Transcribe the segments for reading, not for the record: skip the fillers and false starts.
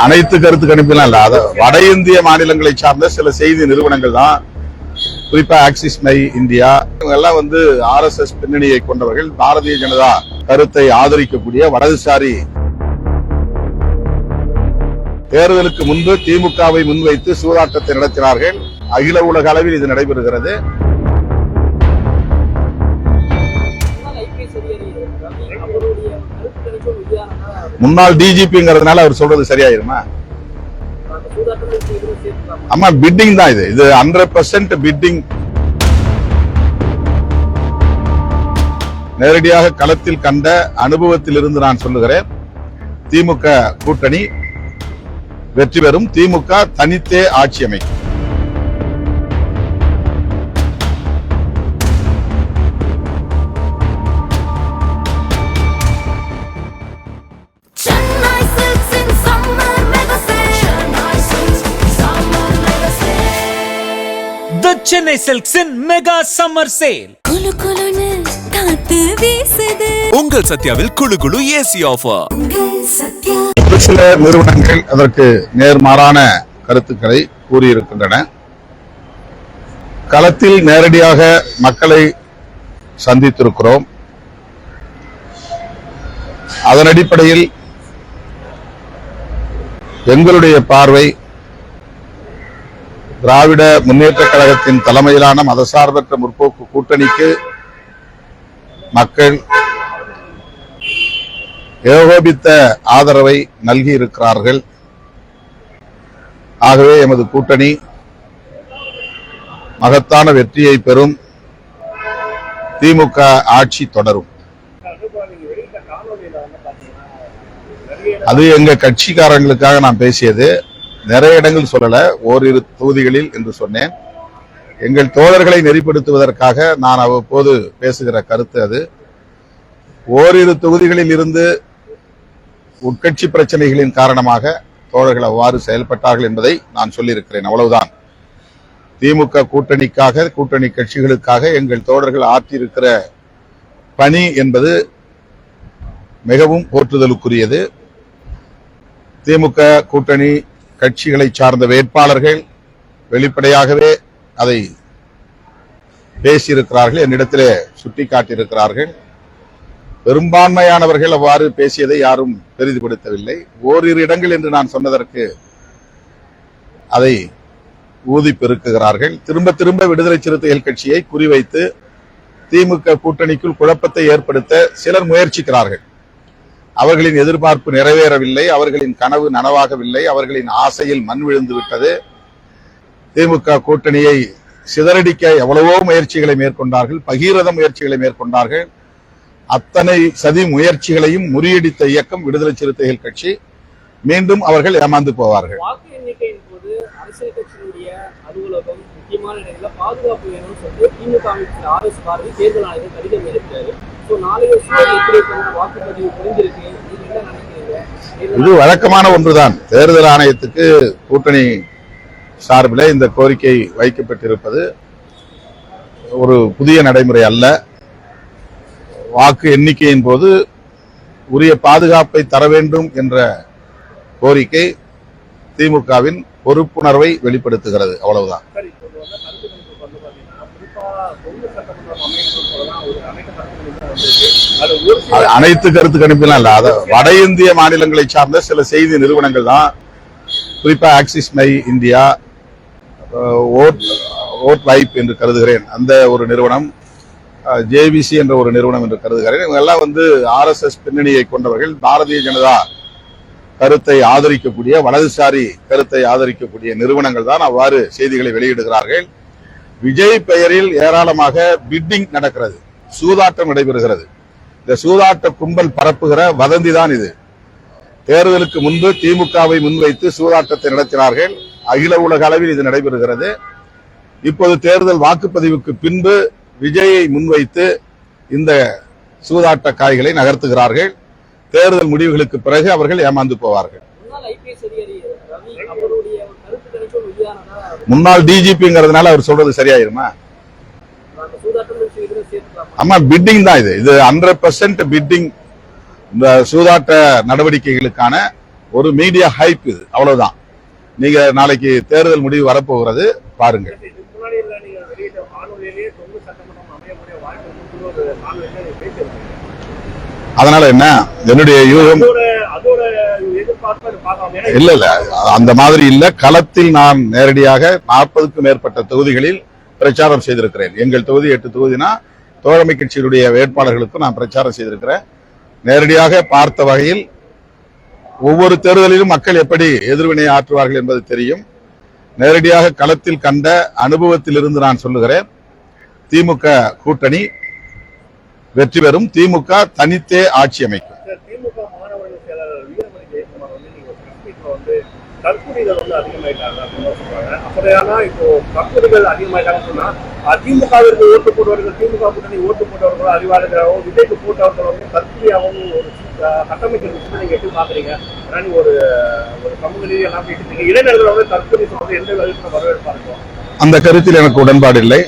அனைத்து கருத்து கணிப்பெல்லாம் இல்ல, வட இந்திய மாநிலங்களை சார்ந்த சில செய்தி நிறுவனங்கள் தான், குறிப்பா ஆக்சிஸ் மை இந்தியா, இவங்க எல்லாம் RSS பின்னணியை கொண்டவர்கள், பாரதிய ஜனதா கருத்தை ஆதரிக்கக்கூடிய வலதுசாரி. தேர்தலுக்கு முன்பு திமுகவை முன்வைத்து சூதாட்டத்தை நடத்தினார்கள். அகில உலக அளவில் இது நடைபெறுகிறது. முன்னாள் டிஜிபிங்கிறதுனால அவர் சொல்றது சரியாயிருமா? ஆமா, பிட்டிங் தான் இது 100% பிட்டிங். நேரடியாக களத்தில் கண்ட அனுபவத்தில் இருந்து நான் சொல்லுகிறேன், திமுக கூட்டணி வெற்றி பெறும், திமுக தனித்தே ஆட்சி அமைக்கும். The Chennai Silks in Mega Summer Sale. உங்கள் சத்யாவில் குளு குளு ஏசி ஆஃபர். சில நிறுவனங்கள் அதற்கு நேர்மாறான கருத்துக்களை கூறியிருக்கின்றன. களத்தில் நேரடியாக மக்களை சந்தித்திருக்கிறோம். அதன் அடிப்படையில் எங்களுடைய பார்வை, திராவிட முன்னேற்ற கழகத்தின் தலைமையிலான மதசார்பற்ற முற்போக்கு கூட்டணிக்கு மக்கள் ஏகோபித்த ஆதரவை நல்கி இருக்கிறார்கள். ஆகவே எமது கூட்டணி மகத்தான வெற்றியை பெறும், திமுக ஆட்சி தொடரும். அது எங்க கட்சிக்காரங்களுக்காக நான் பேசியது. நிறைய இடங்கள் சொல்லல, ஓரிரு தொகுதிகளில் என்று சொன்னேன். எங்கள் தோழர்களை நெறிப்படுத்துவதற்காக நான் அவ்வப்போது பேசுகிற கருத்து அது. ஓரிரு தொகுதிகளில் இருந்து உட்கட்சி பிரச்சனைகளின் காரணமாக தோழர்கள் அவ்வாறு செயல்பட்டார்கள் என்பதை நான் சொல்லியிருக்கிறேன், அவ்வளவுதான். திமுக கூட்டணிக்காக, கூட்டணி கட்சிகளுக்காக எங்கள் தோழர்கள் ஆற்றியிருக்கிற பணி என்பது மிகவும் போற்றுதலுக்குரியது. திமுக கூட்டணி கட்சிகளை சார்ந்த வேட்பாளர்கள் வெளிப்படையாகவே அதை பேசியிருக்கிறார்கள், என்னிடத்திலே சுட்டிக்காட்டியிருக்கிறார்கள். பெரும்பான்மையானவர்கள் அவ்வாறு பேசியதை யாரும் பெரிதுபடுத்தவில்லை. ஓரிரு இடங்கள் என்று நான் சொன்னதற்கு அதை ஊதி பெருக்குகிறார்கள். திரும்ப திரும்ப விடுதலை சிறுத்தைகள் கட்சியை குறிவைத்து திமுக கூட்டணிக்குள் குழப்பத்தை ஏற்படுத்த சிலர் முயற்சிக்கிறார்கள். அவர்களின் எதிர்பார்ப்பு நிறைவேறவில்லை, அவர்களின் கனவு நனவாகவில்லை, அவர்களின் ஆசையில் மண் விழுந்து விட்டது. திமுக கூட்டணியை சிதறடிக்க எவ்வளவோ முயற்சிகளை மேற்கொண்டார்கள், பகீரத முயற்சிகளை மேற்கொண்டார்கள். அத்தனை சதி முயற்சிகளையும் முறியடித்த இயக்கம் விடுதலை சிறுத்தைகள் கட்சி. மீண்டும் அவர்கள் ஏமாந்து போவார்கள். வாக்கு எண்ணிக்கையின் போது அரசியல் கட்சியினுடைய அலுவலகம், முக்கியமான இடங்களில் பாதுகாப்பு வேணும்னு சொல்லி திமுக அமைச்சர் RS பாரதி தேர்தல் ஆணையர் கடிதம் எழுதியிருக்காரு. நாளைய வாக்குப்பதிவு புரிஞ்சிருக்கு, நீங்க என்ன நினைக்கிறீங்க? இது வழக்கமான ஒன்றுதான். தேர்தல் ஆணையத்துக்கு கூட்டணி சார்பில் இந்த கோரிக்கை வைக்கப்பட்டிருப்பது ஒரு புதிய நடைமுறை அல்ல. வாக்கு எண்ணிக்கையின் போது உரிய பாதுகாப்பை தர வேண்டும் என்ற கோரிக்கை திமுகவின் பொறுப்புணர்வை வெளிப்படுத்துகிறது, அவ்வளவுதான். அனைத்து கருத்து கணிப்பெல்லாம் இல்ல, வட இந்திய மாநிலங்களை சார்ந்த சில செய்தி நிறுவனங்கள் தான், குறிப்பா Axis My India, Vote Vibe என்று கருதுகிறேன், அந்த ஒரு நிறுவனம், JVC என்ற ஒரு நிறுவனம் என்று கருதுகிறேன். இவங்க எல்லாம் RSS பின்னணியை கொண்டவர்கள், பாரதிய ஜனதா கருத்தை ஆதரிக்கக்கூடிய, வலதுசாரி கருத்தை ஆதரிக்கக்கூடிய நிறுவனங்கள் தான் அவ்வாறு செய்திகளை வெளியிடுகிறார்கள். விஜய் பெயரில் ஏராளமாக பிட்டிங் நடக்கிறது, சூதாட்டம் நடைபெறுகிறது. இந்த சூதாட்ட கும்பல் பரப்புகிற வதந்தி தான் இது. தேர்தலுக்கு முன்பு திமுகவை முன்வைத்து சூதாட்டத்தை நடத்தினார்கள். அகில உலக அளவில் இது நடைபெறுகிறது. இப்போது தேர்தல் வாக்குப்பதிவுக்கு பின்பு விஜயை முன்வைத்து இந்த சூதாட்ட காய்களை நகர்த்துகிறார்கள். தேர்தல் முடிவுகளுக்கு பிறகு அவர்கள் ஏமாந்து போவார்கள். முன்னாள் டிஜிபிங்கிறதுனால அவர் சொல்றது சரியாயிருமா? ஆமா, பிட்டிங் தான் இது 100% பிட்டிங். இந்த சூதாட்ட நடவடிக்கைகளுக்கான ஒரு மீடியா ஹைப் இது, அவ்வளவுதான். நீங்க நாளைக்கு தேர்தல் முடிவு வரப்போகிறது, பாருங்கள். அதனால என்ன, என்னுடைய யூகம் இல்ல இல்ல அந்த மாதிரி இல்ல. களத்தில் நான் நேரடியாக 40க்கும் மேற்பட்ட தொகுதிகளில் பிரச்சாரம் செய்திருக்கிறேன். எங்கள் தொகுதி 8 தொகுதினா தோழமை கட்சியினுடைய வேட்பாளர்களுக்கும் நான் பிரச்சாரம் செய்திருக்கிறேன். நேரடியாக பார்த்த வகையில் ஒவ்வொரு தேர்தலிலும் மக்கள் எப்படி எதிர்வினை ஆற்றுவார்கள் என்பது தெரியும். நேரடியாக களத்தில் கண்ட அனுபவத்தில் இருந்து நான் சொல்லுகிறேன், திமுக கூட்டணி வெற்றி பெறும், திமுக தனித்தே ஆட்சி அமைக்கும். திமுக மாணவர்கள் செயலாளர் வீரமணி ஜெயக்குமார் வந்து தற்கொலைகள் அதிகமாயிட்டாங்க அப்படின்னு சொல்றாங்க. அப்படியானா இப்போ தற்கொலைகள் அதிகமாயிட்டாங்கன்னு சொன்னா அதிமுகவிற்கு ஓட்டு போடுவார்கள், திமுக கூட்டணி ஓட்டு போட்டவர்களோ அறிவாளர்களாகவும் விஜய்க்கு போட்டவர்கள் தற்கொலையாகவும் ஒரு கட்டமைக்கிறது நீங்க எப்படி பாக்குறீங்க? ஒரு சமூக ரீதியாக எல்லாம் பேசிட்டு இளைஞர்களோட தற்கொலை சொல்றது எந்த வகையில் வரவேற்பார்கள்? அந்த கருத்தில் எனக்கு உடன்பாடு இல்லை.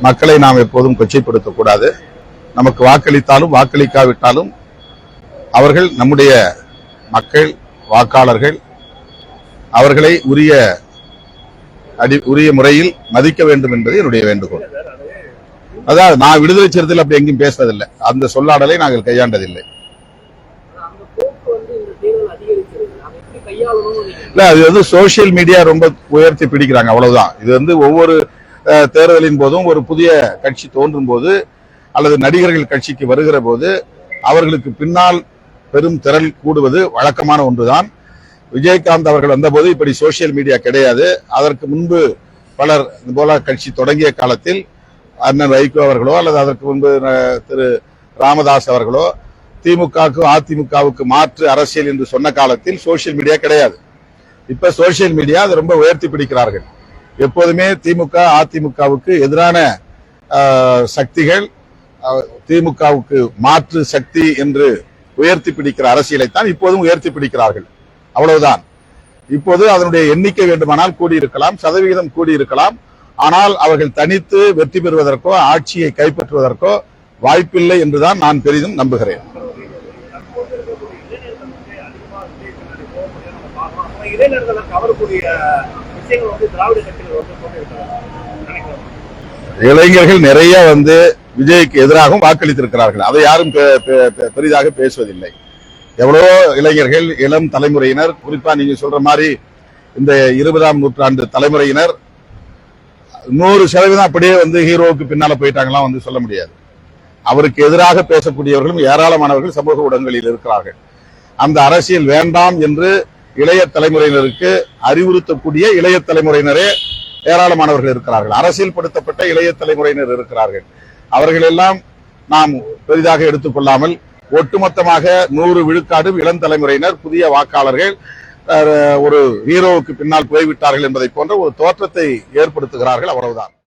மக்களை நாம் எப்போதும் கொச்சைப்படுத்தக்கூடாது. நமக்கு வாக்களித்தாலும் வாக்களிக்காவிட்டாலும் அவர்கள் நம்முடைய மக்கள், வாக்காளர்கள். அவர்களை உரிய முறையில் மதிக்க வேண்டும் என்பது என்னுடைய வேண்டுகோள். அதாவது நான் விடுதலை சிறுத்தையில் அப்படி எங்கேயும் பேசுவதில்லை, அந்த சொல்லாடலை நாங்கள் கையாண்டதில்லை. இல்ல, அது வந்து சோசியல் மீடியா ரொம்ப உயர்த்தி பிடிக்கிறாங்க, அவ்வளவுதான். இது வந்து ஒவ்வொரு தேர்தலின் போதும் ஒரு புதிய கட்சி தோன்றும் போது அல்லது நடிகர்கள் கட்சிக்கு வருகிற போது அவர்களுக்கு பின்னால் பெரும் திரள் கூடுவது வழக்கமான ஒன்றுதான். விஜயகாந்த் அவர்கள் வந்தபோது இப்படி சோசியல் மீடியா கிடையாது. அதற்கு முன்பு பலர் இது போல கட்சி தொடங்கிய காலத்தில் அண்ணன் வைகோ அவர்களோ அல்லது அதற்கு முன்பு திரு ராமதாஸ் அவர்களோ திமுகவுக்கு அதிமுகவுக்கு மாற்று அரசியல் என்று சொன்ன காலத்தில் சோசியல் மீடியா கிடையாது. இப்ப சோசியல் மீடியா அதை ரொம்ப உயர்த்தி பிடிக்கிறார்கள். எப்போதுமே திமுக அதிமுகவுக்கு எதிரான சக்திகள் திமுகவுக்கு மாற்று சக்தி என்று உயர்த்தி பிடிக்கிற அரசியலைத்தான் இப்போதும் உயர்த்தி பிடிக்கிறார்கள், அவ்வளவுதான். இப்போது அதனுடைய எண்ணிக்கை வேண்டுமானால் கூடியிருக்கலாம், சதவிகிதம் கூடியிருக்கலாம். ஆனால் அவர்கள் தனித்து வெற்றி பெறுவதற்கோ ஆட்சியை கைப்பற்றுவதற்கோ வாய்ப்பில்லை என்றுதான் நான் பெரிதும் நம்புகிறேன். இளைஞர்கள் நிறைய வந்து விஜய்க்கு எதிராகவும் வாக்களித்திருக்கிறார்கள். அதை யாரும் பெரிதாக பேசுவதில்லை. எவ்வளவோ இளைஞர்கள், இளம் தலைமுறையினர், குறிப்பா நீங்க சொல்ற மாதிரி இந்த 20ஆம் நூற்றாண்டு தலைமுறையினர் 100% அப்படியே வந்து ஹீரோவுக்கு பின்னால போயிட்டாங்களாம் வந்து சொல்ல முடியாது. அவருக்கு எதிராக பேசக்கூடியவர்களும் ஏராளமானவர்கள் சமூக ஊடகங்களில் இருக்கிறார்கள். அந்த அரசியல் வேண்டாம் என்று இளைய தலைமுறையினருக்கு அறிவுறுத்தக்கூடிய இளைய தலைமுறையினரே ஏராளமானவர்கள் இருக்கிறார்கள். அரசியல் படுத்தப்பட்ட இளைய தலைமுறையினர் இருக்கிறார்கள். அவர்களெல்லாம் நாம் பெரிதாக எடுத்துக்கொள்ளாமல் ஒட்டுமொத்தமாக 100 விழுக்காடு இளம் தலைமுறையினர், புதிய வாக்காளர்கள் ஒரு ஹீரோவுக்கு பின்னால் போய்விட்டார்கள் என்பதை போன்ற ஒரு தோற்றத்தை ஏற்படுத்துகிறார்கள், அவ்வளவுதான்.